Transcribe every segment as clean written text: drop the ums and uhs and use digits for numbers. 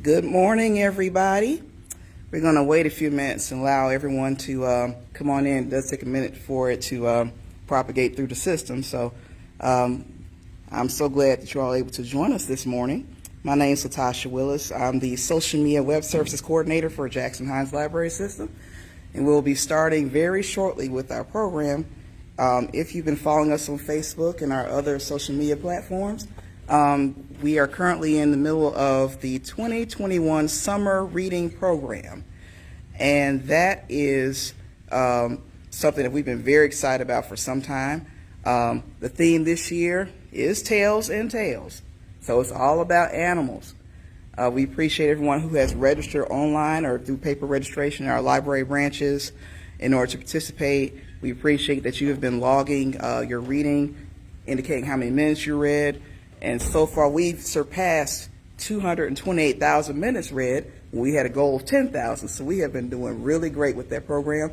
Good morning, everybody. We're going to wait a few minutes and allow everyone to come on in. It does take a minute for it to propagate through the system. So I'm so glad that you're all able to join us this morning. My name is Latasha Willis. I'm the Social Media Web Services Coordinator for Jackson Hinds Library System. And we'll be starting very shortly with our program. If you've been following us on Facebook and our other social media platforms, we are currently in the middle of the 2021 Summer Reading Program. And that is something that we've been very excited about for some time. The theme this year is Tails and Tales. So it's all about animals. We appreciate everyone who has registered online or through paper registration in our library branches in order to participate. We appreciate that you have been logging your reading, indicating how many minutes you read. And so far, we've surpassed 228,000 minutes read when we had a goal of 10,000. So we have been doing really great with that program.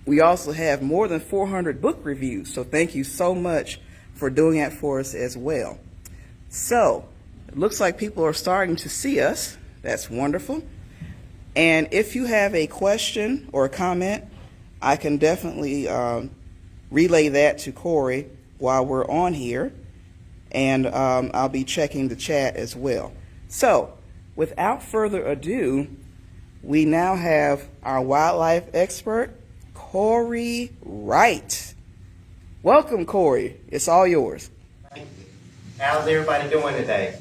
We also have more than 400 book reviews. So thank you so much for doing that for us as well. So it looks like people are starting to see us. That's wonderful. And if you have a question or a comment, I can definitely relay that to Corey while we're on here. And I'll be checking the chat as well. So, without further ado, we now have our wildlife expert, Corey Wright. Welcome, Corey. It's all yours. Thank you. How's everybody doing today?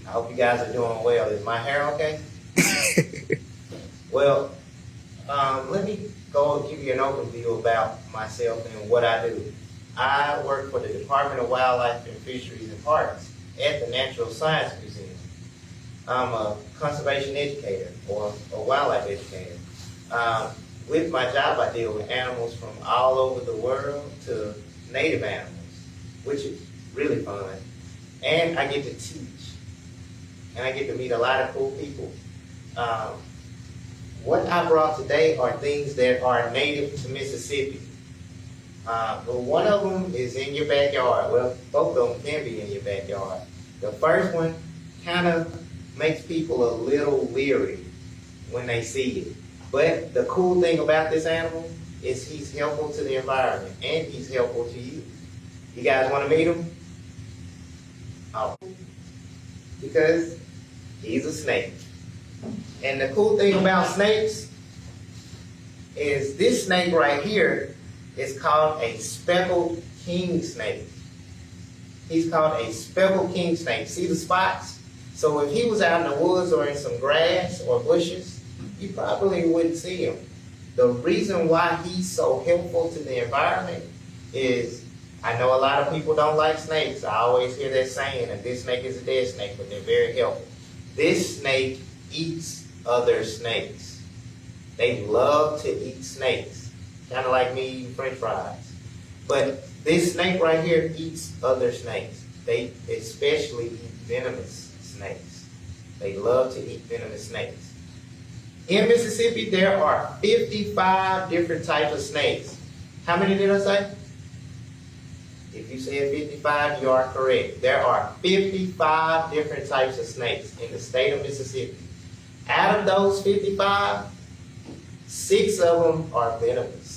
I hope you guys are doing well. Is my hair okay? Well, let me go and give you an overview about myself and what I do. I work for the Department of Wildlife and Fisheries and Parks at the Natural Science Museum. I'm a conservation educator or a wildlife educator. With my job, I deal with animals from all over the world to native animals, which is really fun. And I get to teach. And I get to meet a lot of cool people. What I brought today are things that are native to Mississippi. But one of them is in your backyard. Well, both of them can be in your backyard. The first one kind of makes people a little leery when they see it. But the cool thing about this animal is he's helpful to the environment and he's helpful to you. You guys want to meet him? Oh. Because he's a snake. And the cool thing about snakes is this snake right here is called a speckled king snake. He's called a speckled king snake. See the spots? So if he was out in the woods or in some grass or bushes, you probably wouldn't see him. The reason why he's so helpful to the environment is, I know a lot of people don't like snakes. I always hear that saying, that this snake is a dead snake, but they're very helpful. This snake eats other snakes. They love to eat snakes. Kind of like me eating french fries. But this snake right here eats other snakes. They especially eat venomous snakes. They love to eat venomous snakes. In Mississippi, there are 55 different types of snakes. How many did I say? If you said 55, you are correct. There are 55 different types of snakes in the state of Mississippi. Out of those 55, 6 of them are venomous.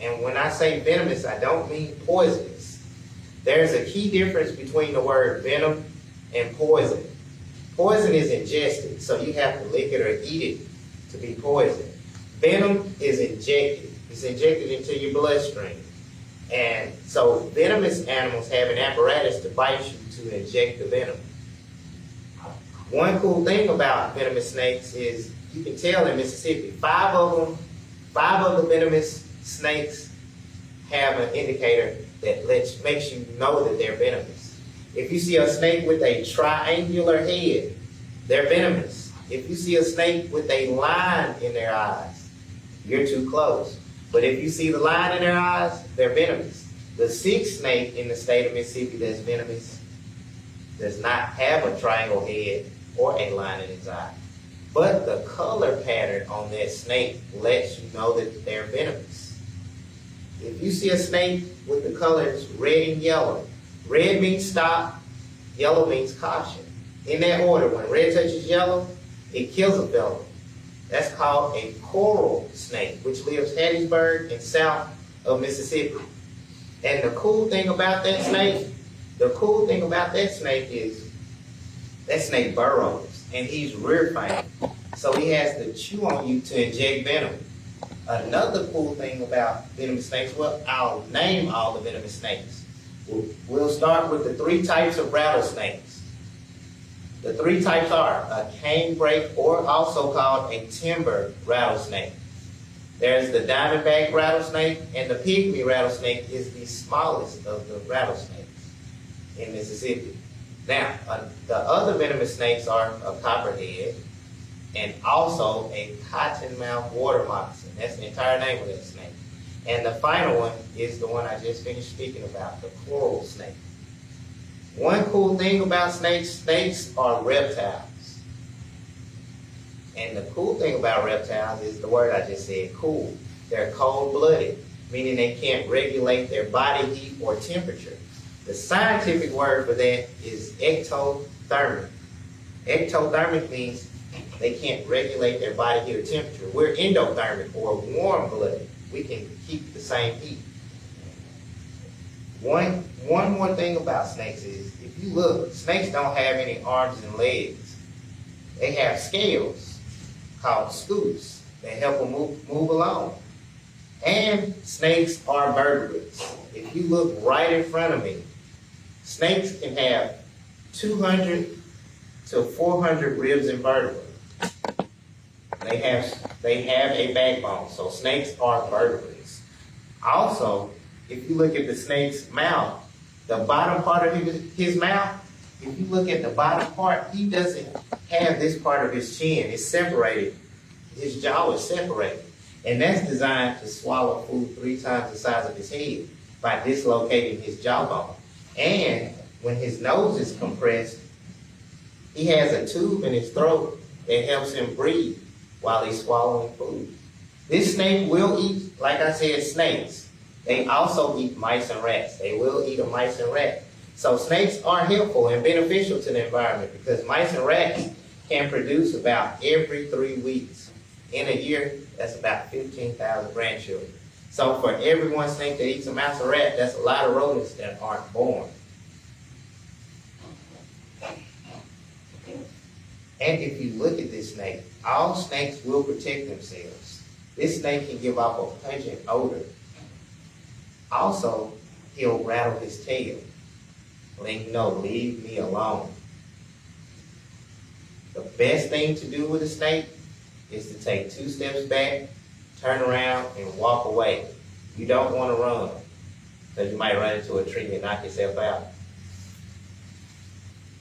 And when I say venomous, I don't mean poisonous. There's a key difference between the word venom and poison. Poison is ingested, so you have to lick it or eat it to be poisoned. Venom is injected. It's injected into your bloodstream. And so venomous animals have an apparatus to bite you to inject the venom. One cool thing about venomous snakes is you can tell in Mississippi, 5 of the venomous snakes have an indicator that makes you know that they're venomous. If you see a snake with a triangular head, they're venomous. If you see a snake with a line in their eyes, you're too close. But if you see the line in their eyes, they're venomous. The 6th snake in the state of Mississippi that's venomous does not have a triangle head or a line in its eye. But the color pattern on that snake lets you know that they're venomous. If you see a snake with the colors red and yellow, red means stop, yellow means caution. in that order, when red touches yellow, it kills a fellow. That's called a coral snake, which lives Hattiesburg and south of Mississippi. And the cool thing about that snake is that snake burrows, and he's rear fanged. So he has to chew on you to inject venom. Another cool thing about venomous snakes, well, I'll name all the venomous snakes. We'll start with the 3 types of rattlesnakes. The 3 types are a canebrake, or also called a timber rattlesnake. There's the diamondback rattlesnake, and the pygmy rattlesnake is the smallest of the rattlesnakes in Mississippi. Now, the other venomous snakes are a copperhead and also a cottonmouth water moccasin. That's the entire name of that snake. And the final one is the one I just finished speaking about, the coral snake. One cool thing about snakes are reptiles. And the cool thing about reptiles is the word I just said, cool. They're cold-blooded, meaning they can't regulate their body heat or temperature. The scientific word for that is ectothermic. Ectothermic means they can't regulate their body heat or temperature. We're endothermic, or warm-blooded. We can keep the same heat. One more thing about snakes is, if you look, snakes don't have any arms and legs. They have scales called scutes that help them move along. And snakes are vertebrates. If you look right in front of me, snakes can have 200 to 400 ribs and vertebrae. They have a backbone, so snakes are vertebrates. Also, if you look at the snake's mouth, the bottom part of his mouth, if you look at the bottom part, he doesn't have this part of his chin. It's separated. His jaw is separated. And that's designed to swallow food 3 times the size of his head by dislocating his jawbone. And when his nose is compressed, he has a tube in his throat that helps him breathe while he's swallowing food. This snake will eat, like I said, snakes. They also eat mice and rats. They will eat a mice and rat. So snakes are helpful and beneficial to the environment, because mice and rats can produce about every 3 weeks. In a year, that's about 15,000 grandchildren. So for every one snake that eats a mouse or rat, that's a lot of rodents that aren't born. And if you look at this snake, all snakes will protect themselves. This snake can give off a pungent odor. Also, he'll rattle his tail, letting you know, leave me alone. The best thing to do with a snake is to take 2 steps back, turn around, and walk away. You don't want to run, because you might run into a tree and knock yourself out.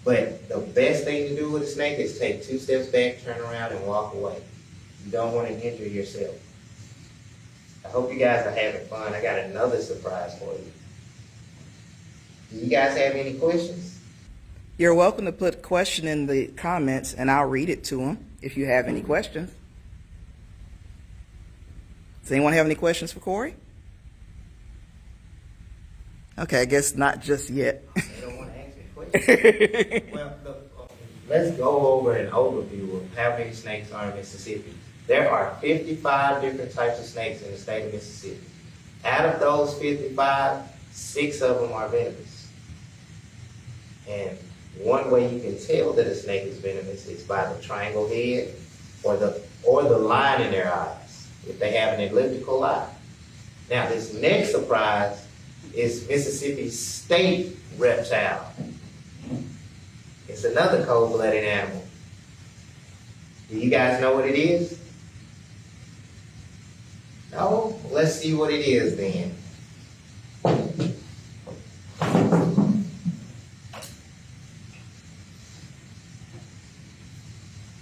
But the best thing to do with a snake is take 2 steps back, turn around, and walk away. You don't want to injure yourself. I hope you guys are having fun. I got another surprise for you. Do you guys have any questions? You're welcome to put a question in the comments, and I'll read it to them if you have any questions. Does anyone have any questions for Corey? Okay, I guess not just yet. They don't want to ask me questions. Well, let's go over an overview of how many snakes are in Mississippi. There are 55 different types of snakes in the state of Mississippi. Out of those 55, 6 of them are venomous. And one way you can tell that a snake is venomous is by the triangle head or the line in their eyes, if they have an elliptical eye. Now, this next surprise is Mississippi's state reptile. It's another cold-blooded animal. Do you guys know what it is? No? Let's see what it is then.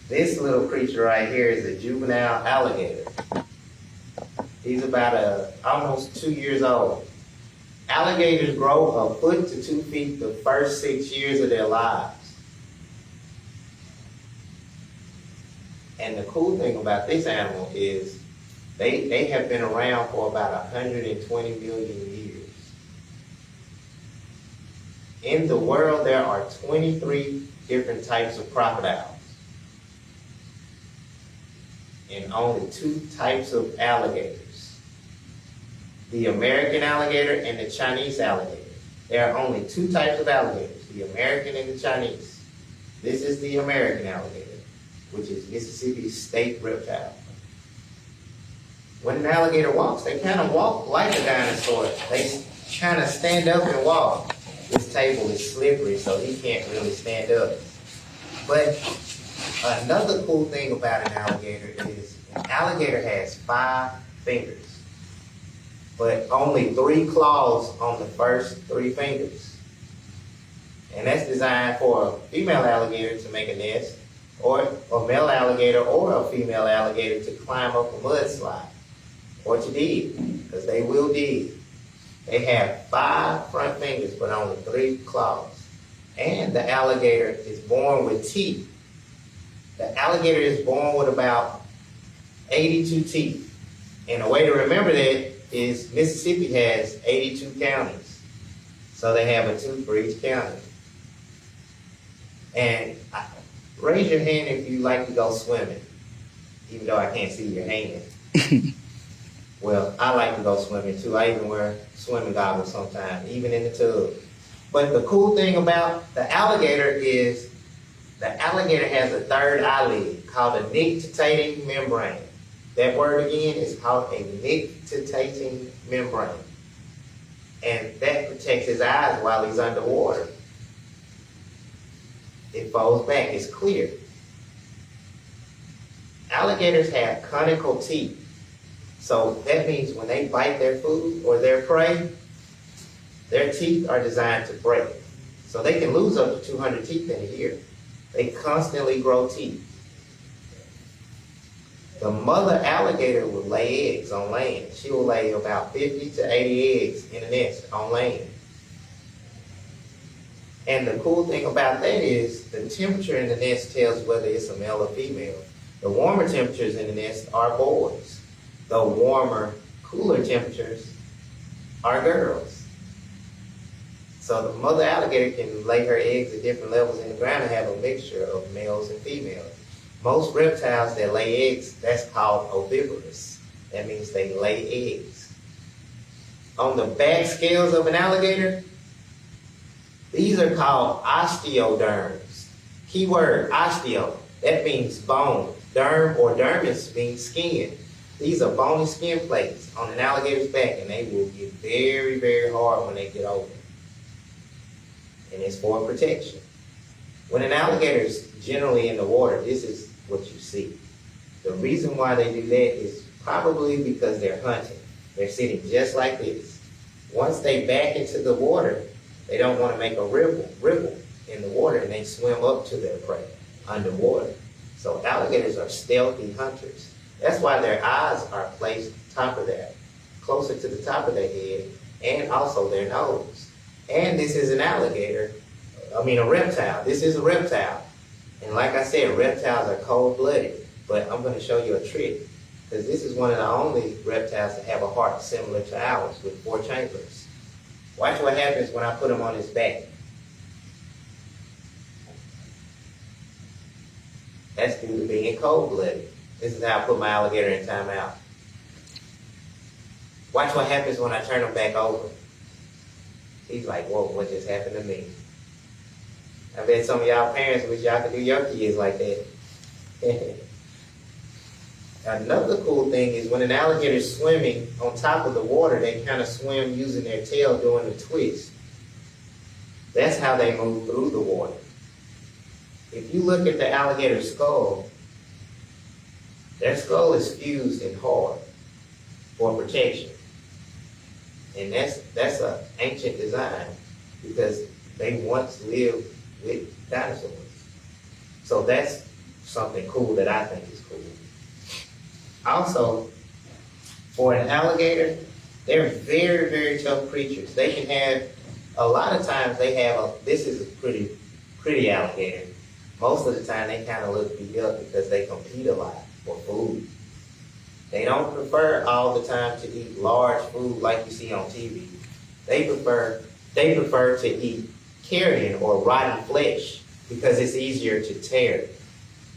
This little creature right here is a juvenile alligator. He's about almost 2 years old. Alligators grow a foot to 2 feet the first 6 years of their lives. And the cool thing about this animal is they have been around for about 120 million years. In the world, there are 23 different types of crocodiles and only 2 types of alligators. The American alligator and the Chinese alligator. There are only 2 types of alligators, the American and the Chinese. This is the American alligator, which is Mississippi's state reptile. When an alligator walks, they kind of walk like a dinosaur. They kind of stand up and walk. This table is slippery, so he can't really stand up. But another cool thing about an alligator is an alligator has 5 fingers, but only 3 claws on the first 3 fingers. And that's designed for a female alligator to make a nest, or a male alligator or a female alligator to climb up a mudslide, or to dig, because they will dig. They have 5 front fingers, but only 3 claws. And the alligator is born with teeth. The alligator is born with about 82 teeth. And the way to remember that is Mississippi has 82 counties. So they have a tooth for each county. And raise your hand if you like to go swimming, even though I can't see your hand. Well, I like to go swimming too. I even wear swimming goggles sometimes, even in the tub. But the cool thing about the alligator is the alligator has a 3rd eyelid called a nictitating membrane. That word again is called a nictitating membrane. And that protects his eyes while he's underwater. It folds back, it's clear. Alligators have conical teeth. So that means when they bite their food or their prey, their teeth are designed to break. So they can lose up to 200 teeth in a year. They constantly grow teeth. The mother alligator will lay eggs on land. She will lay about 50 to 80 eggs in a nest on land. And the cool thing about that is the temperature in the nest tells whether it's a male or female. The warmer temperatures in the nest are boys. The warmer, cooler temperatures are girls. So the mother alligator can lay her eggs at different levels in the ground and have a mixture of males and females. Most reptiles that lay eggs, that's called oviparous. That means they lay eggs. On the back scales of an alligator, these are called osteoderms. Keyword, osteo. That means bone. Derm or dermis means skin. These are bony skin plates on an alligator's back, and they will get very, very hard when they get older. And it's for protection. When an alligator is generally in the water, this is what you see. The reason why they do that is probably because they're hunting. They're sitting just like this. Once they back into the water, they don't want to make a ripple in the water, and they swim up to their prey underwater. So alligators are stealthy hunters. That's why their eyes are placed closer to the top of their head, and also their nose. And this is an alligator, a reptile. This is a reptile. And like I said, reptiles are cold-blooded, but I'm going to show you a trick, because this is one of the only reptiles that have a heart similar to ours with 4 chambers. Watch what happens when I put him on his back. That's due to being cold-blooded. This is how I put my alligator in timeout. Watch what happens when I turn him back over. He's like, whoa, what just happened to me? I bet some of y'all parents wish y'all could do your kids like that. Another cool thing is when an alligator is swimming on top of the water, they kind of swim using their tail doing a twist. That's how they move through the water. If you look at the alligator's skull, their skull is fused and hard for protection. And that's an ancient design because they once lived with dinosaurs. So that's something cool that I think is cool. Also, for an alligator, they're very, very tough creatures. They can have, a lot of times this is a pretty alligator. Most of the time they kind of look beat up because they compete a lot for food. They don't prefer all the time to eat large food like you see on TV. They prefer to eat carrion or rotten flesh, because it's easier to tear.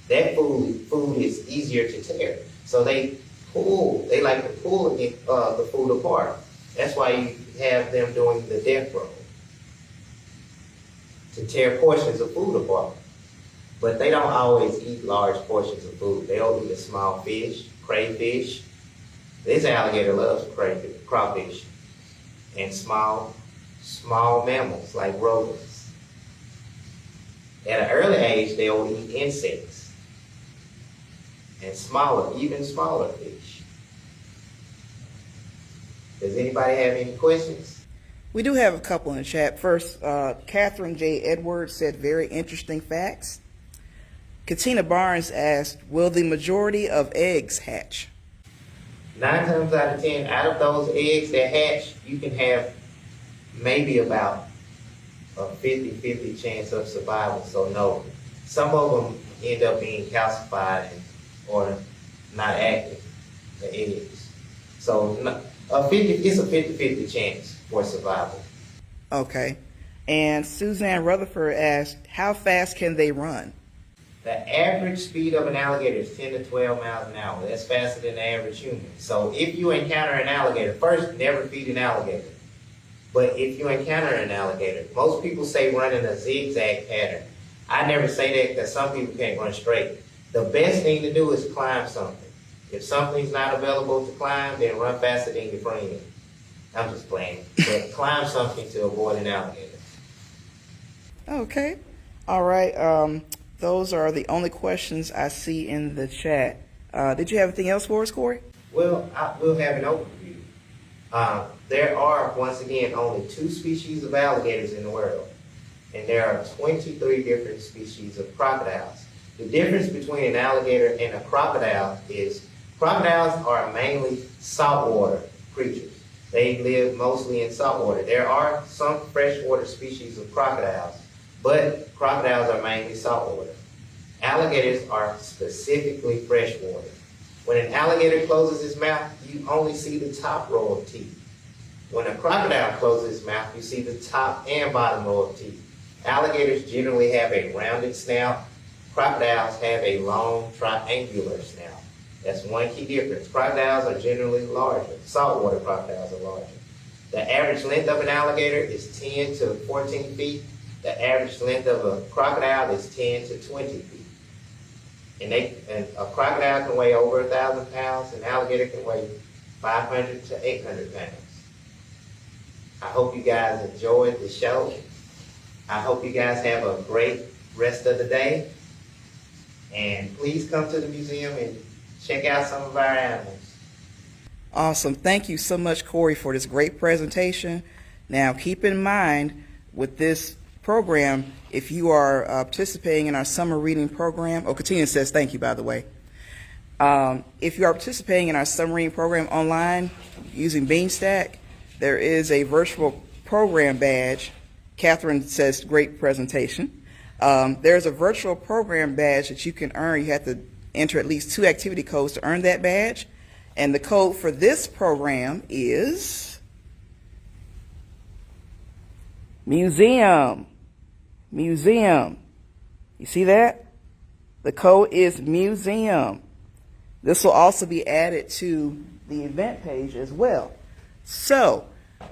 That food is easier to tear. So they like to pull the food apart. That's why you have them doing the death roll, to tear portions of food apart. But they don't always eat large portions of food. They'll eat a small fish, crayfish. This alligator loves crawfish, and small mammals like rodents. At an early age, they'll eat insects and even smaller fish. Does anybody have any questions? We do have a couple in the chat. First, Catherine J. Edwards said, very interesting facts. Katina Barnes asked, will the majority of eggs hatch? 9 times out of 10, out of those eggs that hatch, you can have maybe about a 50-50 chance of survival. So no, some of them end up being calcified or not active, the eggs. So it's a 50-50 chance for survival. Okay. And Suzanne Rutherford asked, how fast can they run? The average speed of an alligator is 10 to 12 miles an hour. That's faster than the average human. So if you encounter an alligator, first, never feed an alligator. But if you encounter an alligator, most people say run in a zigzag pattern. I never say that because some people can't run straight. The best thing to do is climb something. If something's not available to climb, then run faster than your friend. I'm just playing. But climb something to avoid an alligator. Okay. All right. Those are the only questions I see in the chat. Did you have anything else for us, Corey? Well, we'll have an overview. There are, once again, only 2 species of alligators in the world, and there are 23 different species of crocodiles. The difference between an alligator and a crocodile is crocodiles are mainly saltwater creatures. They live mostly in saltwater. There are some freshwater species of crocodiles, but crocodiles are mainly saltwater. Alligators are specifically freshwater. When an alligator closes his mouth, you only see the top row of teeth. When a crocodile closes his mouth, you see the top and bottom row of teeth. Alligators generally have a rounded snout. Crocodiles have a long triangular snout. That's one key difference. Crocodiles are generally larger. Saltwater crocodiles are larger. The average length of an alligator is 10 to 14 feet. The average length of a crocodile is 10 to 20 feet. And a crocodile can weigh over 1,000 pounds. An alligator can weigh 500 to 800 pounds. I hope you guys enjoyed the show. I hope you guys have a great rest of the day. And please come to the museum and check out some of our animals. Awesome. Thank you so much, Corey, for this great presentation. Now, keep in mind with this program, if you are participating in our summer reading program, Katina says thank you, by the way. If you are participating in our summer reading program online using Beanstack, there is a virtual program badge. Catherine says great presentation. There's a virtual program badge that you can earn. You have to enter at least 2 activity codes to earn that badge. And the code for this program is museum. Museum. You see that? The code is museum. This will also be added to the event page as well. So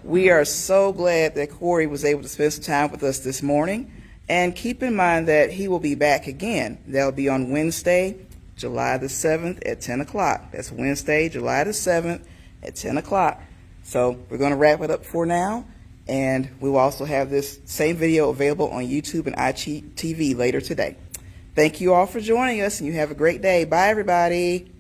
we are so glad that Corey was able to spend some time with us this morning. And keep in mind that he will be back again. That'll be on Wednesday, July the 7th at 10 o'clock. That's Wednesday, July the 7th at 10 o'clock. So we're going to wrap it up for now. And we will also have this same video available on YouTube and IGTV later today. Thank you all for joining us, and you have a great day. Bye, everybody.